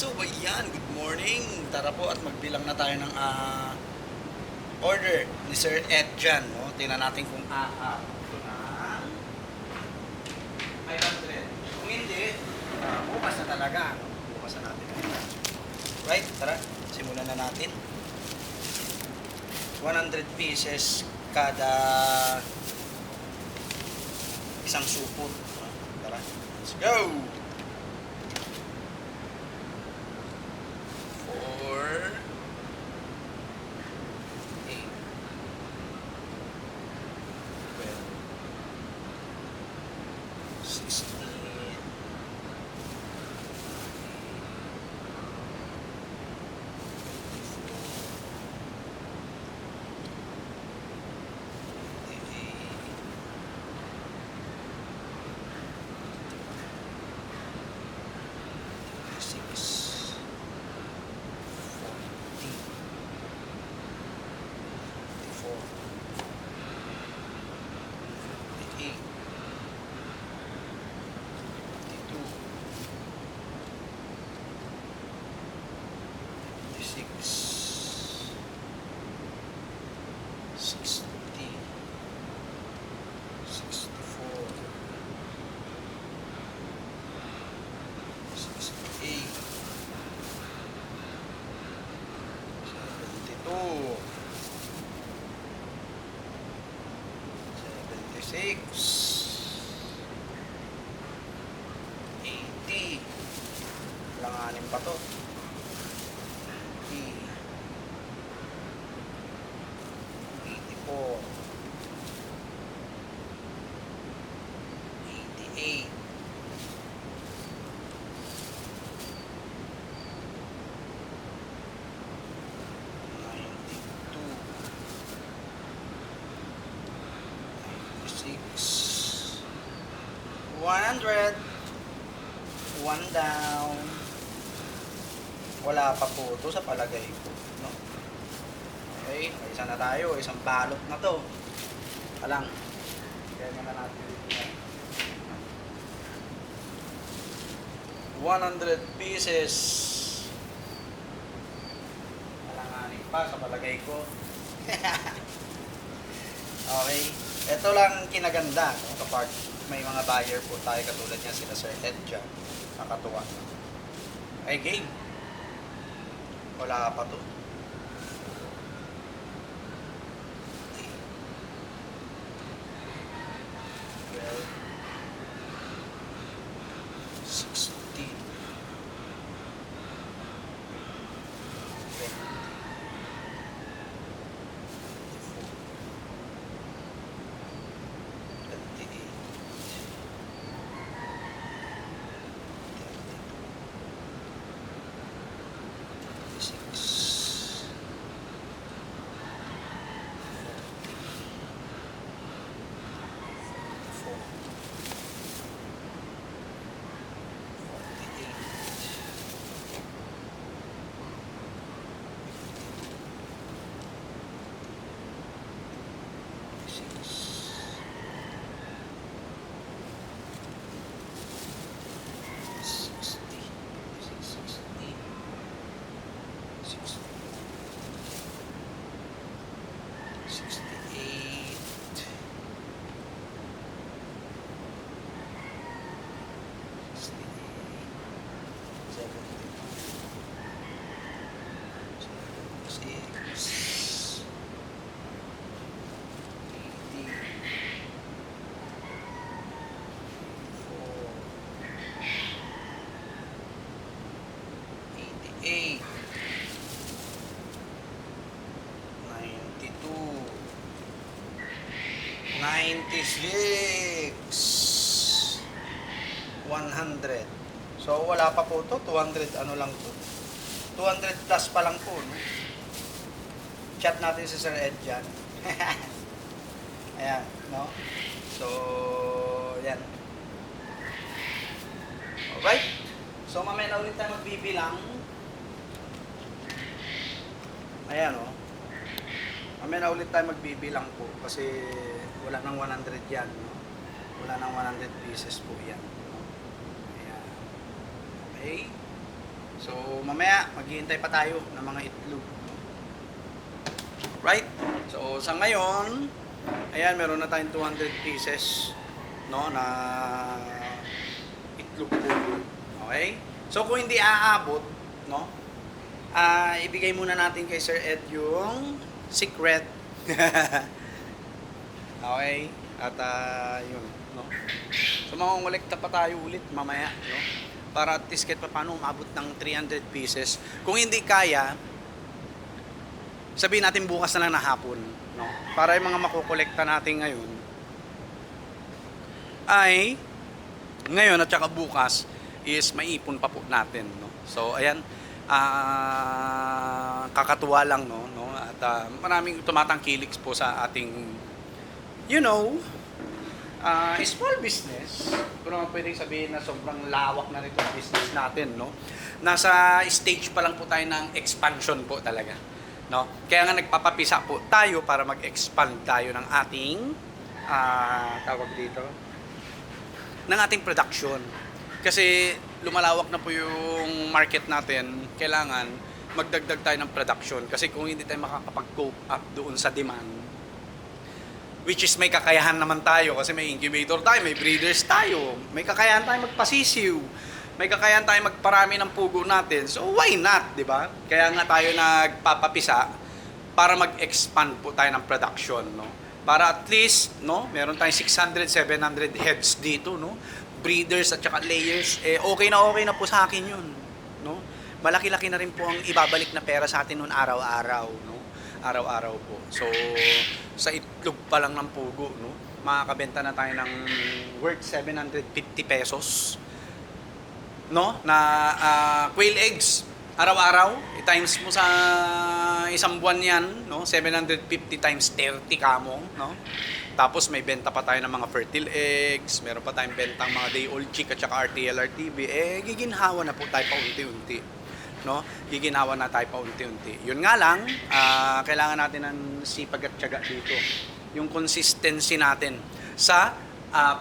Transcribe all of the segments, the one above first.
So, ayan, good morning. Tara po at magbilang na tayo ng order ni Sir Ed dyan. No? Tingnan natin kung ito na 500. Kung hindi, bukas na talaga. No? Bukas na natin. Right, tara, simulan na natin. 100 pieces kada isang supot. No? Tara, let's go! 4, 8, 12, 16, 6, 4, 8, 52, 56, 60, 64, 68, 72, 76, 80, langanin pa to, 80, 84, 88, 92, 96, 100, one down. Wala pa po ito sa palagay ko, no? Okay, isa na tayo, isang balot na to. Alang, kaya na natin. 100 pieces. Alanganin pa sa palagay ko. Okay, ito lang kinaganda, no? Kapag may mga buyer po tayo katulad niya sila Sir Ed dyan, nakatuwa. Okay, game. Wala pa to. 12, 16, 20, 28, 36, 88, 92, 96, 100. So wala pa po to, 200 ano lang to. 200 plus pa lang po, no? Chat natin si Sir Ed dyan. Ayan, no? So, yan. Alright. So mamaya na ulit tayo magbibilang. Ayan, oh. Mamaya na ulit tayo magbibilang po kasi wala nang 100 yan, no? Wala nang 100 pieces po yan. No? Ayan. Okay. So, mamaya, maghihintay pa tayo ng mga itlog. Right? So, sa ngayon, ayan, meron na tayong 200 pieces, no, na itlog po. Okay? So, kung hindi aabot, no, ibigay muna natin kay Sir Ed yung secret. Okay? At, yun, no. So, makongolekta pa tayo ulit mamaya, no, para at least kahit pa paano umabot ng 300 pieces. Kung hindi kaya, sabihin natin bukas na lang na hapon, no? Para yung mga makukolekta natin ngayon ay ngayon at saka bukas is maipon pa po natin, no? So ayan, kakatuwa lang, no? At maraming tumatangkilik po sa ating, you know, small business. Kung naman pwedeng sabihin na sobrang lawak na nito business natin, no? Nasa stage pa lang po tayo ng expansion po talaga, no? Kaya nga nagpapapisa po tayo para mag-expand tayo ng ating tawag dito, ng ating production. Kasi lumalawak na po yung market natin, kailangan magdagdag tayo ng production. Kasi kung hindi tayo makakapag-cope up doon sa demand, which is may kakayahan naman tayo kasi may incubator tayo, may breeders tayo, may kakayahan tayo magpasisiw, may kakayahan tayo magparami ng pugo natin. So why not, di ba? Kaya nga tayo nagpapapisa para mag-expand po tayo ng production, no? Para at least, no, meron tayong 600, 700 heads dito, no? Breeders at saka layers, okay na po sa akin yun, no? Malaki-laki na rin po ang ibabalik na pera sa atin noon araw-araw, no? Araw-araw po. So, sa itlog pa lang ng pugo, no, makakabenta na tayo ng worth 750 pesos, no, na quail eggs araw-araw, i-times mo sa isang buwan yan, no, 750 times 30 kamo, no. Tapos may benta pa tayo ng mga fertile eggs, meron pa tayong bentang mga day-old chick at saka RTL-RTB, giginhawa na po tayo paunti-unti, no? Giginhawa na tayo paunti-unti. Yun nga lang, kailangan natin ng sipag at tiyaga dito. Yung consistency natin sa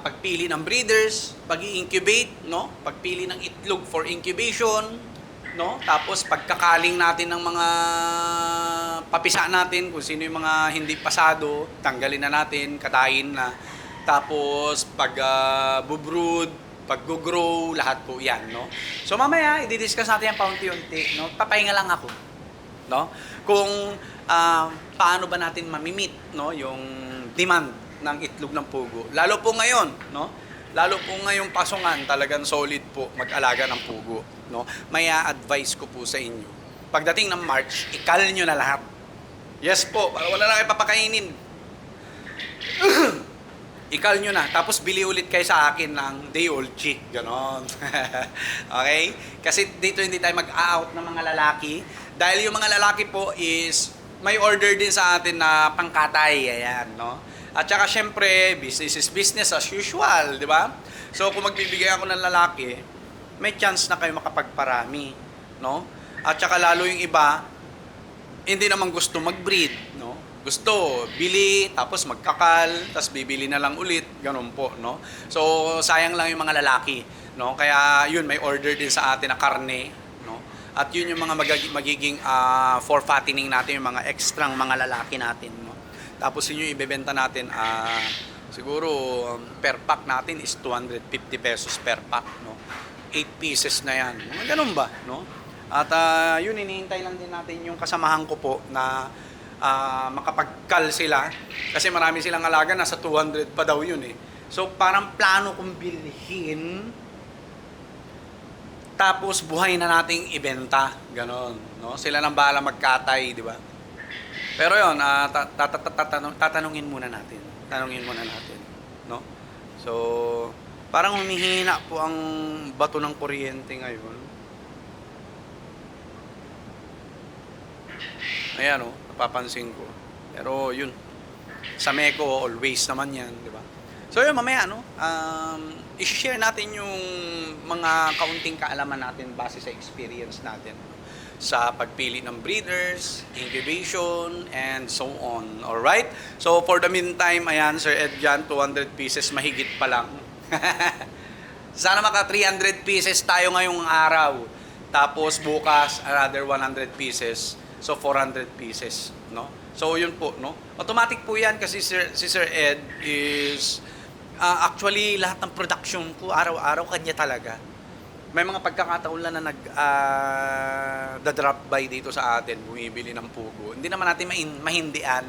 pagpili ng breeders, pag-i-incubate, no? Pagpili ng itlog for incubation, no? Tapos pagkakaling natin ng mga papisa natin, kung sino yung mga hindi pasado, tanggalin na natin, katayin na. Tapos pag-brood, pag-grow, lahat po yan, no? So mamaya, i-discuss natin yan paunti-unti, no? Papahinga lang ako, no? Kung paano ba natin mamimit, no, yung demand ng itlog ng pugo. Lalo po ngayon, no? Lalo po ngayong pasungan, talagang solid po mag-alaga ng pugo, no? May advice ko po sa inyo. Pagdating ng March, ikal nyo na lahat. Yes po, para wala na kayo papakainin. Ikal nyo na. Tapos bili ulit kayo sa akin ng day-old chick. Ganon. Okay? Kasi dito hindi tayo mag-out ng mga lalaki. Dahil yung mga lalaki po is may order din sa atin na pangkatay. Ayan, no? At saka syempre, business is business as usual, di ba? So kung magbibigay ako ng lalaki, may chance na kayo makapagparami, no? At saka lalo yung iba, hindi naman gusto mag-breed, no? Gusto, bili, tapos magkakal, tapos bibili na lang ulit, ganun po, no? So, sayang lang yung mga lalaki, no? Kaya, yun, may order din sa atin na karne, no? At yun yung mga magiging for fattening natin, yung mga extrang mga lalaki natin, no? Tapos yun yung ibebenta natin, siguro, per pack natin is 250 pesos per pack, no? 8 pieces na yan. Mga ganun ba, no? At yun, hinihintay lang din natin yung kasamahan ko po na makapagkal sila. Kasi marami silang alaga, nasa 200 pa daw yun eh. So parang plano kong bilhin, tapos buhay na nating ibenta. Ganon, no? Sila nang bahala magkatay, di ba? Pero yun, tatanungin muna natin. Tanungin muna natin, no? So, parang humihina po ang bato ng kuryente ngayon. Ayan, oh, napapansin ko. Pero yun, sa Meko, always naman yan, di ba? So yun, mamaya, no, i-share natin yung mga kaunting kaalaman natin base sa experience natin sa pagpili ng breeders, incubation, and so on. Alright? So for the meantime, ayan, Sir Edjan, 200 pieces, mahigit pa lang. Sana maka 300 pieces tayo ngayong araw. Tapos bukas, another 100 pieces. So, 400 pieces, no? So, yun po, no? Automatic po yan kasi si Sir Ed is actually lahat ng production ko araw-araw kanya talaga. May mga pagkakataon lang na drop by dito sa atin, bumibili ng pugo. Hindi naman natin mahindian,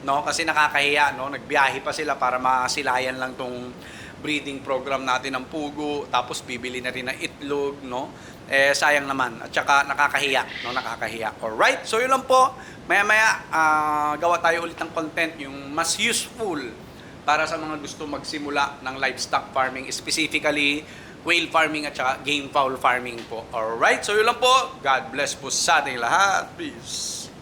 no? Kasi nakakahiya, no? Nagbiyahe pa sila para masilayan lang tong breeding program natin ng pugo, tapos bibili na rin ng itlog, no? Eh, sayang naman. At saka nakakahiya, no? Nakakahiya. Alright? So, yun lang po. Maya-maya, gawa tayo ulit ng content, yung mas useful para sa mga gusto magsimula ng livestock farming, specifically whale farming at saka game fowl farming po. Alright? So, yun lang po. God bless po sa ating lahat. Peace.